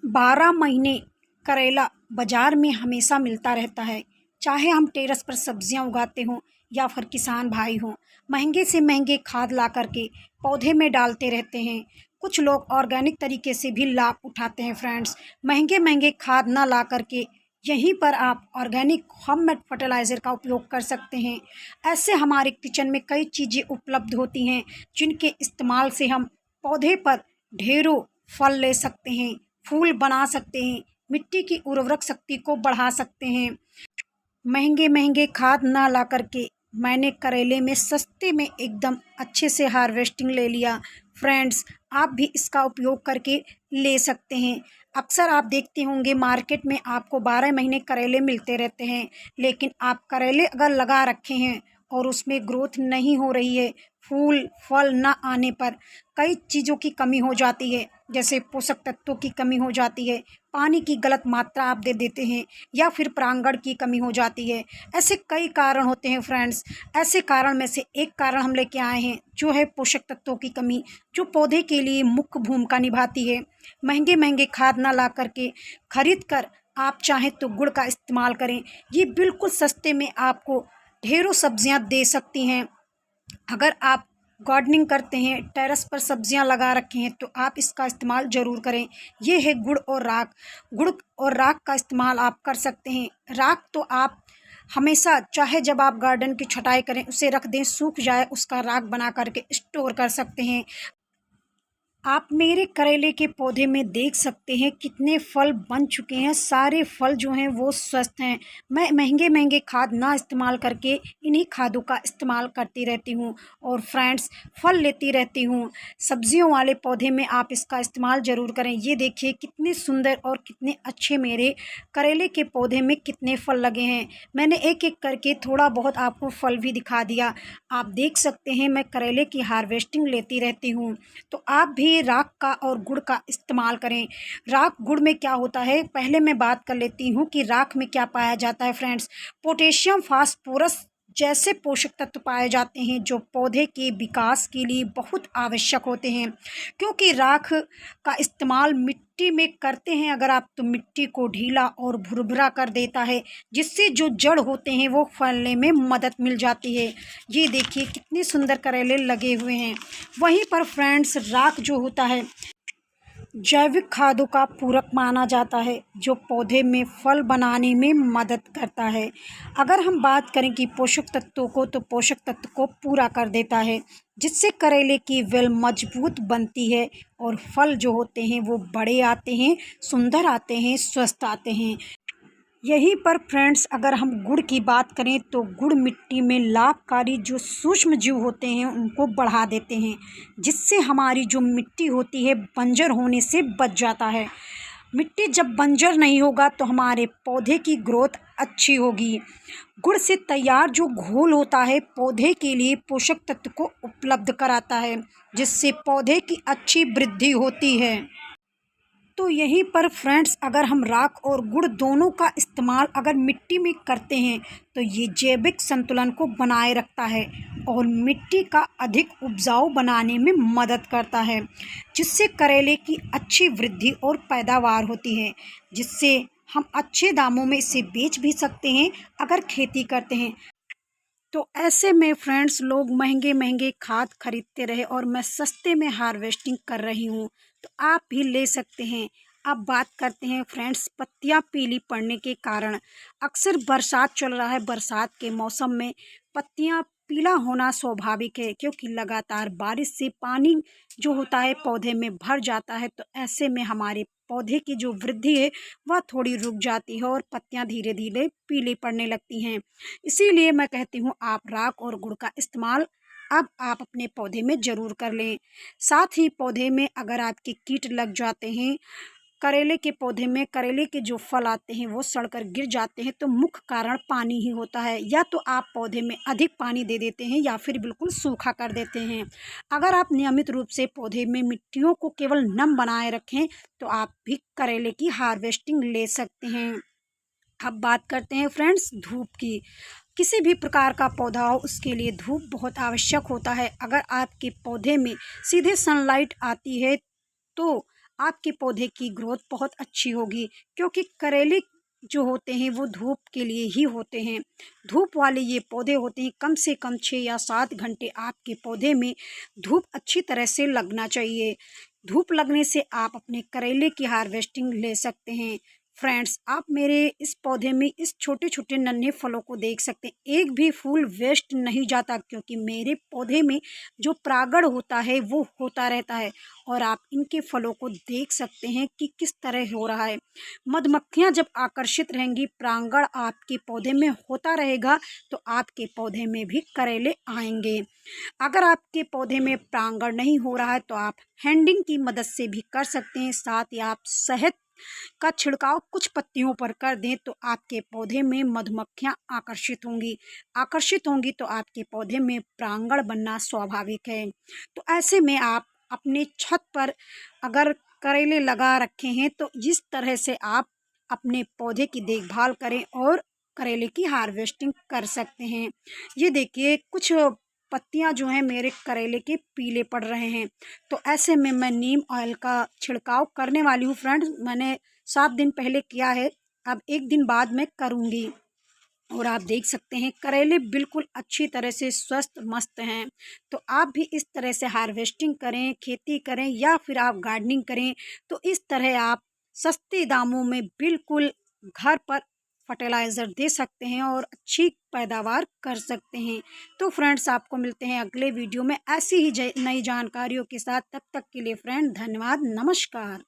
12 महीने करेला बाज़ार में हमेशा मिलता रहता है। चाहे हम टेरेस पर सब्जियां उगाते हों या फिर किसान भाई हों, महंगे से महंगे खाद ला करके पौधे में डालते रहते हैं। कुछ लोग ऑर्गेनिक तरीके से भी लाभ उठाते हैं फ्रेंड्स। महंगे महंगे खाद ना ला करके यहीं पर आप ऑर्गेनिक होममेड फर्टिलाइज़र का उपयोग कर सकते हैं। ऐसे हमारे किचन में कई चीज़ें उपलब्ध होती हैं जिनके इस्तेमाल से हम पौधे पर ढेरों फल ले सकते हैं, फूल बना सकते हैं, मिट्टी की उर्वरक शक्ति को बढ़ा सकते हैं। महंगे महंगे खाद ना ला करके मैंने करेले में सस्ते में एकदम अच्छे से हार्वेस्टिंग ले लिया। फ्रेंड्स, आप भी इसका उपयोग करके ले सकते हैं। अक्सर आप देखते होंगे मार्केट में आपको 12 महीने करेले मिलते रहते हैं, लेकिन आप करेले अगर लगा रखे हैं और उसमें ग्रोथ नहीं हो रही है, फूल फल ना आने पर कई चीज़ों की कमी हो जाती है, जैसे पोषक तत्वों की कमी हो जाती है, पानी की गलत मात्रा आप दे देते हैं या फिर परागण की कमी हो जाती है। ऐसे कई कारण होते हैं फ्रेंड्स। ऐसे कारण में से एक कारण हम लेके आए हैं जो है पोषक तत्वों की कमी, जो पौधे के लिए मुख्य भूमिका निभाती है। महंगे महंगे खाद ना ला करके खरीद कर आप चाहें तो गुड़ का इस्तेमाल करें। ये बिल्कुल सस्ते में आपको ढेरों सब्जियां दे सकती हैं। अगर आप गार्डनिंग करते हैं, टेरेस पर सब्जियां लगा रखे हैं, तो आप इसका इस्तेमाल ज़रूर करें। ये है गुड़ और राख। गुड़ और राख का इस्तेमाल आप कर सकते हैं। राख तो आप हमेशा चाहे जब आप गार्डन की छटाई करें उसे रख दें, सूख जाए उसका राख बना करके स्टोर कर सकते हैं। आप मेरे करेले के पौधे में देख सकते हैं कितने फल बन चुके हैं। सारे फल जो हैं वो स्वस्थ हैं। मैं महंगे महंगे खाद ना इस्तेमाल करके इन्हीं खादों का इस्तेमाल करती रहती हूँ और फ्रेंड्स फल लेती रहती हूँ। सब्जियों वाले पौधे में आप इसका इस्तेमाल ज़रूर करें। ये देखिए कितने सुंदर और कितने अच्छे मेरे करेले के पौधे में कितने फल लगे हैं। मैंने एक एक करके थोड़ा बहुत आपको फल भी दिखा दिया। आप देख सकते हैं मैं करेले की हार्वेस्टिंग लेती रहती हूँ। तो आप भी राख का और गुड़ का इस्तेमाल करें। राख गुड़ में क्या होता है, पहले मैं बात कर लेती हूँ कि राख में क्या पाया जाता है फ्रेंड्स। पोटेशियम, फास्फोरस जैसे पोषक तत्व पाए जाते हैं जो पौधे के विकास के लिए बहुत आवश्यक होते हैं। क्योंकि राख का इस्तेमाल मिट्टी में करते हैं अगर आप, तो मिट्टी को ढीला और भुरभुरा कर देता है, जिससे जो जड़ होते हैं वो फैलने में मदद मिल जाती है। ये देखिए कितने सुंदर करेले लगे हुए हैं। वहीं पर फ्रेंड्स राख जो होता है जैविक खादों का पूरक माना जाता है जो पौधे में फल बनाने में मदद करता है। अगर हम बात करें कि पोषक तत्वों को, तो पोषक तत्व को पूरा कर देता है, जिससे करेले की वेल मजबूत बनती है और फल जो होते हैं वो बड़े आते हैं, सुंदर आते हैं, स्वस्थ आते हैं। यहीं पर फ्रेंड्स अगर हम गुड़ की बात करें तो गुड़ मिट्टी में लाभकारी जो सूक्ष्म जीव होते हैं उनको बढ़ा देते हैं, जिससे हमारी जो मिट्टी होती है बंजर होने से बच जाता है। मिट्टी जब बंजर नहीं होगा तो हमारे पौधे की ग्रोथ अच्छी होगी। गुड़ से तैयार जो घोल होता है पौधे के लिए पोषक तत्व को उपलब्ध कराता है, जिससे पौधे की अच्छी वृद्धि होती है। तो यहीं पर फ्रेंड्स अगर हम राख और गुड़ दोनों का इस्तेमाल अगर मिट्टी में करते हैं तो ये जैविक संतुलन को बनाए रखता है और मिट्टी का अधिक उपजाऊ बनाने में मदद करता है, जिससे करेले की अच्छी वृद्धि और पैदावार होती है, जिससे हम अच्छे दामों में इसे बेच भी सकते हैं अगर खेती करते हैं। तो ऐसे में फ्रेंड्स लोग महंगे महंगे खाद खरीदते रहे और मैं सस्ते में हार्वेस्टिंग कर रही हूँ, तो आप भी ले सकते हैं। अब बात करते हैं फ्रेंड्स पत्तियाँ पीली पड़ने के कारण। अक्सर बरसात चल रहा है, बरसात के मौसम में पत्तियाँ पीला होना स्वाभाविक है, क्योंकि लगातार बारिश से पानी जो होता है पौधे में भर जाता है। तो ऐसे में हमारे पौधे की जो वृद्धि है वह थोड़ी रुक जाती है और पत्तियाँ धीरे धीरे पीली पड़ने लगती हैं। इसीलिए मैं कहती हूँ आप राख और गुड़ का इस्तेमाल अब आप अपने पौधे में ज़रूर कर लें। साथ ही पौधे में अगर आपके कीट लग जाते हैं, करेले के पौधे में करेले के जो फल आते हैं वो सड़कर गिर जाते हैं, तो मुख्य कारण पानी ही होता है। या तो आप पौधे में अधिक पानी दे देते हैं या फिर बिल्कुल सूखा कर देते हैं। अगर आप नियमित रूप से पौधे में मिट्टियों को केवल नम बनाए रखें तो आप भी करेले की हार्वेस्टिंग ले सकते हैं। अब बात करते हैं फ्रेंड्स धूप की। किसी भी प्रकार का पौधा हो उसके लिए धूप बहुत आवश्यक होता है। अगर आपके पौधे में सीधे सनलाइट आती है तो आपके पौधे की ग्रोथ बहुत अच्छी होगी, क्योंकि करेले जो होते हैं वो धूप के लिए ही होते हैं। धूप वाले ये पौधे होते हैं, कम से कम 6 या 7 घंटे आपके पौधे में धूप अच्छी तरह से लगना चाहिए। धूप लगने से आप अपने करेले की हार्वेस्टिंग ले सकते हैं। फ्रेंड्स, आप मेरे इस पौधे में इस छोटे छोटे नन्हे फलों को देख सकते हैं, एक भी फूल वेस्ट नहीं जाता, क्योंकि मेरे पौधे में जो परागण होता है वो होता रहता है। और आप इनके फलों को देख सकते हैं कि किस तरह हो रहा है। मधुमक्खियां जब आकर्षित रहेंगी, परागण आपके पौधे में होता रहेगा, तो आपके पौधे में भी करेले आएंगे। अगर आपके पौधे में परागण नहीं हो रहा है तो आप हैंडिंग की मदद से भी कर सकते हैं। साथ ही आप शहद का छिड़काव कुछ पत्तियों पर कर दें तो आपके पौधे में मधुमक्खियां आकर्षित होंगी तो आपके पौधे में परागण बनना स्वाभाविक है। तो ऐसे में आप अपने छत पर अगर करेले लगा रखे हैं तो इस तरह से आप अपने पौधे की देखभाल करें और करेले की हार्वेस्टिंग कर सकते हैं। ये देखिए, कुछ पत्तियां जो हैं मेरे करेले के पीले पड़ रहे हैं, तो ऐसे में मैं नीम ऑयल का छिड़काव करने वाली हूँ। फ्रेंड्स, मैंने 7 दिन पहले किया है, अब 1 दिन बाद मैं करूँगी। और आप देख सकते हैं करेले बिल्कुल अच्छी तरह से स्वस्थ मस्त हैं। तो आप भी इस तरह से हार्वेस्टिंग करें, खेती करें या फिर आप गार्डनिंग करें, तो इस तरह आप सस्ते दामों में बिल्कुल घर पर फर्टिलाइज़र दे सकते हैं और अच्छी पैदावार कर सकते हैं। तो फ्रेंड्स, आपको मिलते हैं अगले वीडियो में ऐसी ही नई जानकारियों के साथ। तब तक के लिए फ्रेंड, धन्यवाद, नमस्कार।